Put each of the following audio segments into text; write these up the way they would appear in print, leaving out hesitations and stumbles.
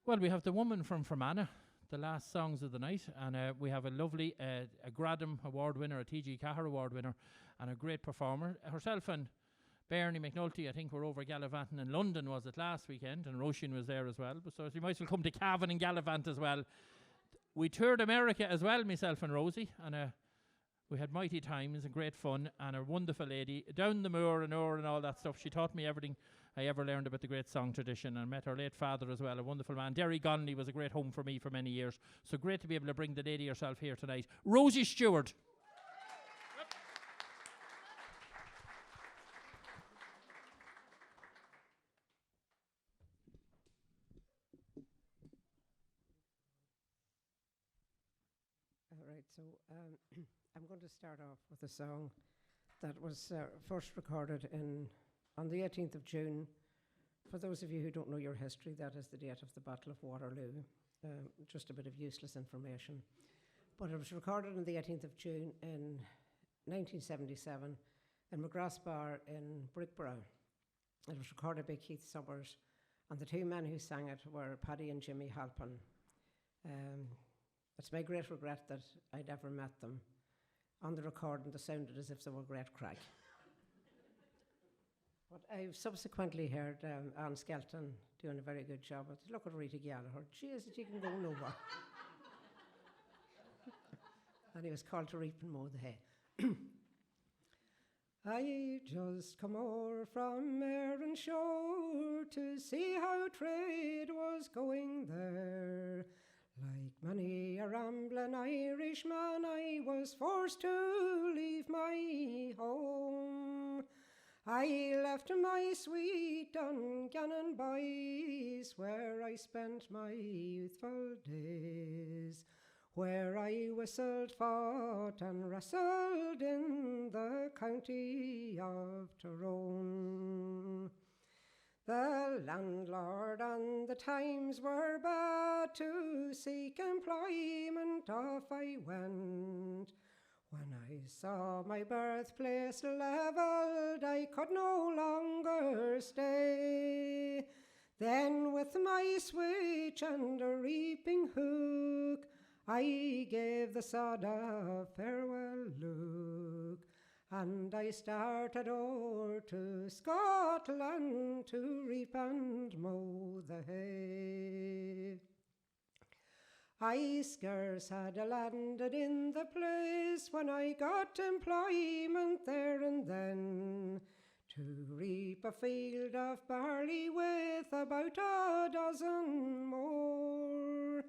Well, we have the woman from Fermanagh, the last songs of the night, and we have a lovely a Gradam Award winner, a TG4 Award winner, and a great performer. Herself and Bernie McNulty, I think, were over gallivanting in London, was it, last weekend, and Roisin was there as well. So you might as well come to Cavan and gallivant as well. We toured America as well, myself and Rosie, and we had mighty times and great fun, and a wonderful lady down the moor and all that stuff. She taught me everything I ever learned about the great song tradition, and met her late father as well, a wonderful man. Derry Gonley was a great home for me for many years. So great to be able to bring the lady herself here tonight. Rosie Stewart. All right, so I'm going to start off with a song that was first recorded on the 18th of June. For those of you who don't know your history, that is the date of the Battle of Waterloo. Just a bit of useless information. But it was recorded on the 18th of June in 1977 in McGrath's Bar in Brickborough. It was recorded by Keith Summers, and the two men who sang it were Paddy and Jimmy Halpin. It's my great regret that I'd ever met them. On the recording, they sounded as if they were great crack. But I've subsequently heard Anne Skelton doing a very good job. Look at Rita Gallagher. Jesus, you can go nowhere. And he was called to reap and mow the hay. I just come o'er from Erin Shore to see how trade was going there. Like many a rambling Irishman, I was forced to leave my home. I left my sweet Dungannon boys, where I spent my youthful days, where I whistled, fought and wrestled in the county of Tyrone. The landlord and the times were bad, to seek employment off I went. When I saw my birthplace levelled, I could no longer stay. Then with my switch and a reaping hook, I gave the sod a farewell look. And I started o'er to Scotland to reap and mow the hay. I scarce had landed in the place when I got employment there and then, to reap a field of barley with about a dozen more.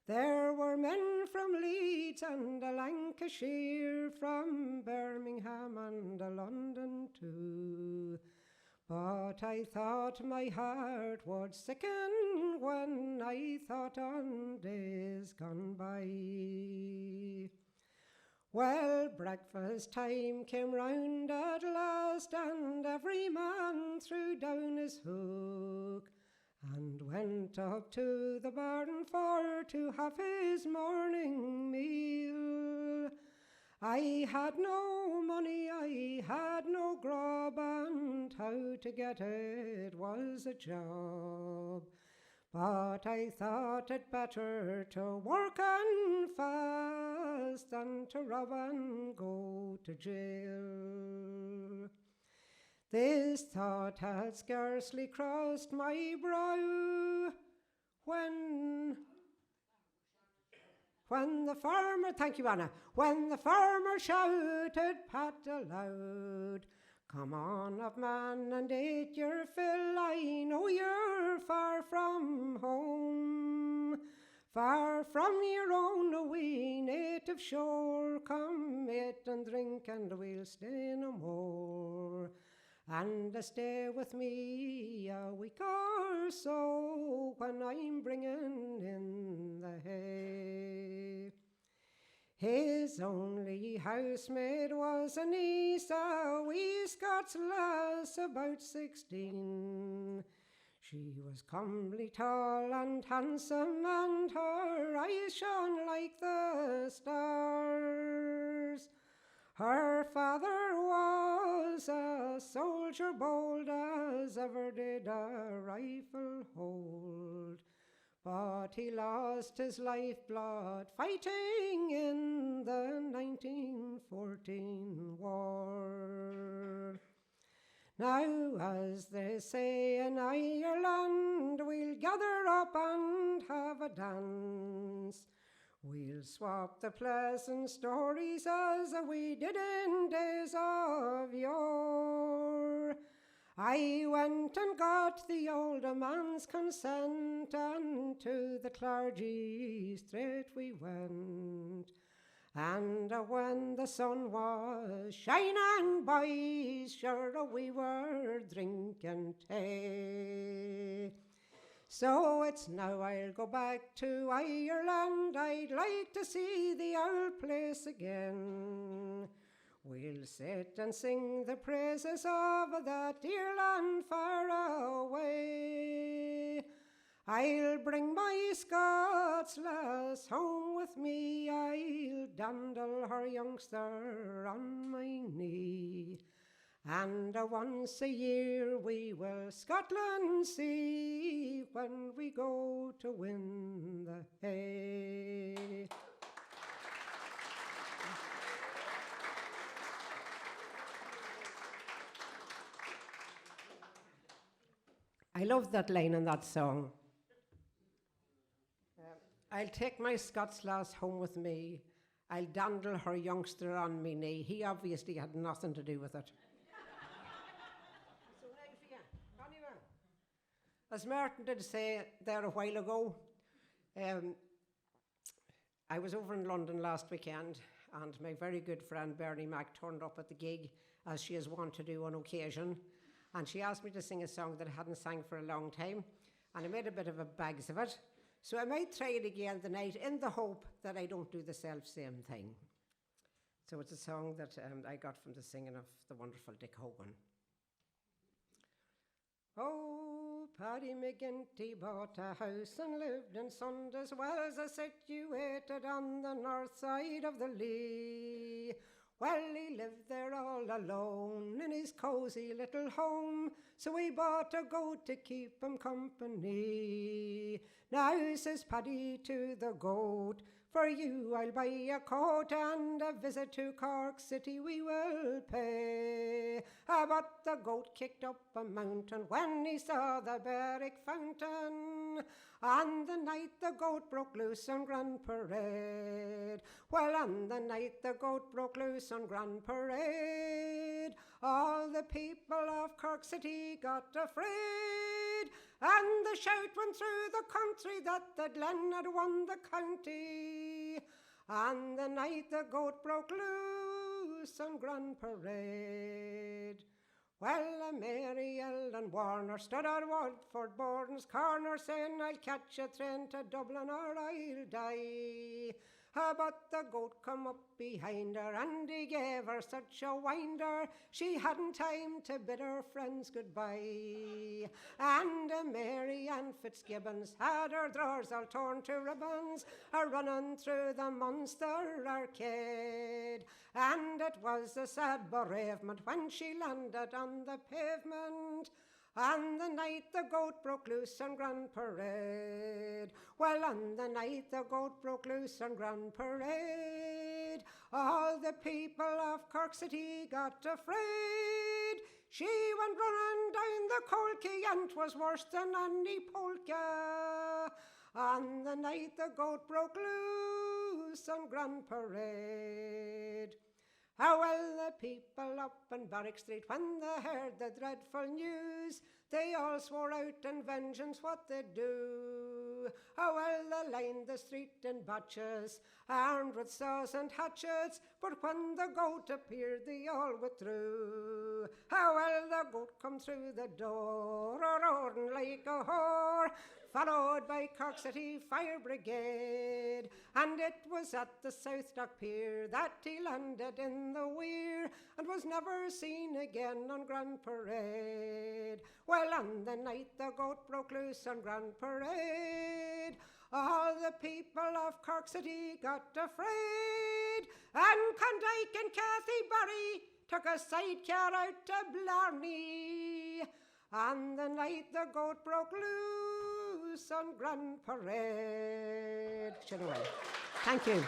There were men from Leeds and Lancashire, from Birmingham and London too. But I thought my heart would sicken when I thought on days gone by. Well, breakfast time came round at last, and every man threw down his hook and went up to the barn for to have his morning meal. I had no money, I had no grub, and how to get it was a job. But I thought it better to work and fast than to rob and go to jail. This thought had scarcely crossed my brow when the farmer, thank you, Anna, when the farmer shouted pat aloud, "Come on up, man, and eat your fill. I know you're far from home, far from your own wee native shore. Come, eat and drink, and we'll stay no more. And stay with me a week or so, when I'm bringing in the hay." His only housemaid was a niece, a wee Scots lass about 16. She was comely, tall and handsome, and her eyes shone like the stars. Her father was a soldier bold as ever did a rifle hold, but he lost his lifeblood fighting in the 1914 war. Now, as they say in Ireland, we'll gather up and have a dance. We'll swap the pleasant stories as we did in days of yore. I went and got the older man's consent, and to the clergy straight we went. And when the sun was shining, boys, sure we were drinking tea. So it's now I'll go back to Ireland, I'd like to see the old place again. We'll sit and sing the praises of that dear land far away. I'll bring my Scots lass home with me, I'll dandle her youngster on my knee. And once a year we will Scotland see when we go to win the hay. I love that line in that song. I'll take my Scots lass home with me. I'll dandle her youngster on me knee. He obviously had nothing to do with it. As Martin did say there a while ago, I was over in London last weekend, and my very good friend Bernie Mac turned up at the gig, as she is wont to do on occasion, and she asked me to sing a song that I hadn't sang for a long time, and I made a bit of a bags of it. So I might try it again tonight in the hope that I don't do the self-same thing. So it's a song that I got from the singing of the wonderful Dick Hogan. Oh, Paddy McGinty bought a house and lived in Saunders Wells, situated on the north side of the Lee. Well, he lived there all alone in his cosy little home, so he bought a goat to keep him company. Now, says Paddy to the goat, for you I'll buy a coat and a visit to Cork City we will pay. But the goat kicked up a mountain when he saw the Berwick fountain. On the night the goat broke loose on Grand Parade. Well, on the night the goat broke loose on Grand Parade, all the people of Cork City got afraid, and the shout went through the country that the Glen had won the county. On the night the goat broke loose on Grand Parade. Well, Mary Ellen Warner stood at Watford Borden's corner, saying, I'll catch a train to Dublin or I'll die. But the goat come up behind her, and he gave her such a winder, she hadn't time to bid her friends goodbye. And Mary Ann Fitzgibbons had her drawers all torn to ribbons, a-running through the Munster arcade. And it was a sad bereavement when she landed on the pavement. On the night the goat broke loose on Grand Parade. Well, on the night the goat broke loose on Grand Parade, all the people of Cork City got afraid. She went running down the Colkey, and 'twas worse than any polka. On the night the goat broke loose on Grand Parade. How well the people up in Barrack Street, when they heard the dreadful news, they all swore out in vengeance what they'd do. How well they lined the street in batches, armed with saws and hatchets, but when the goat appeared they all withdrew. How well the goat come through the door, roaring like a whore, followed by Cork City Fire Brigade. And it was at the South Dock Pier that he landed in the weir, and was never seen again on Grand Parade. Well, on the night the goat broke loose on Grand Parade, all the people of Cork City got afraid, and Condyke and Cathy Barry took a sidecar out to Blarney. On the night the goat broke loose on Grand Parade. Thank you.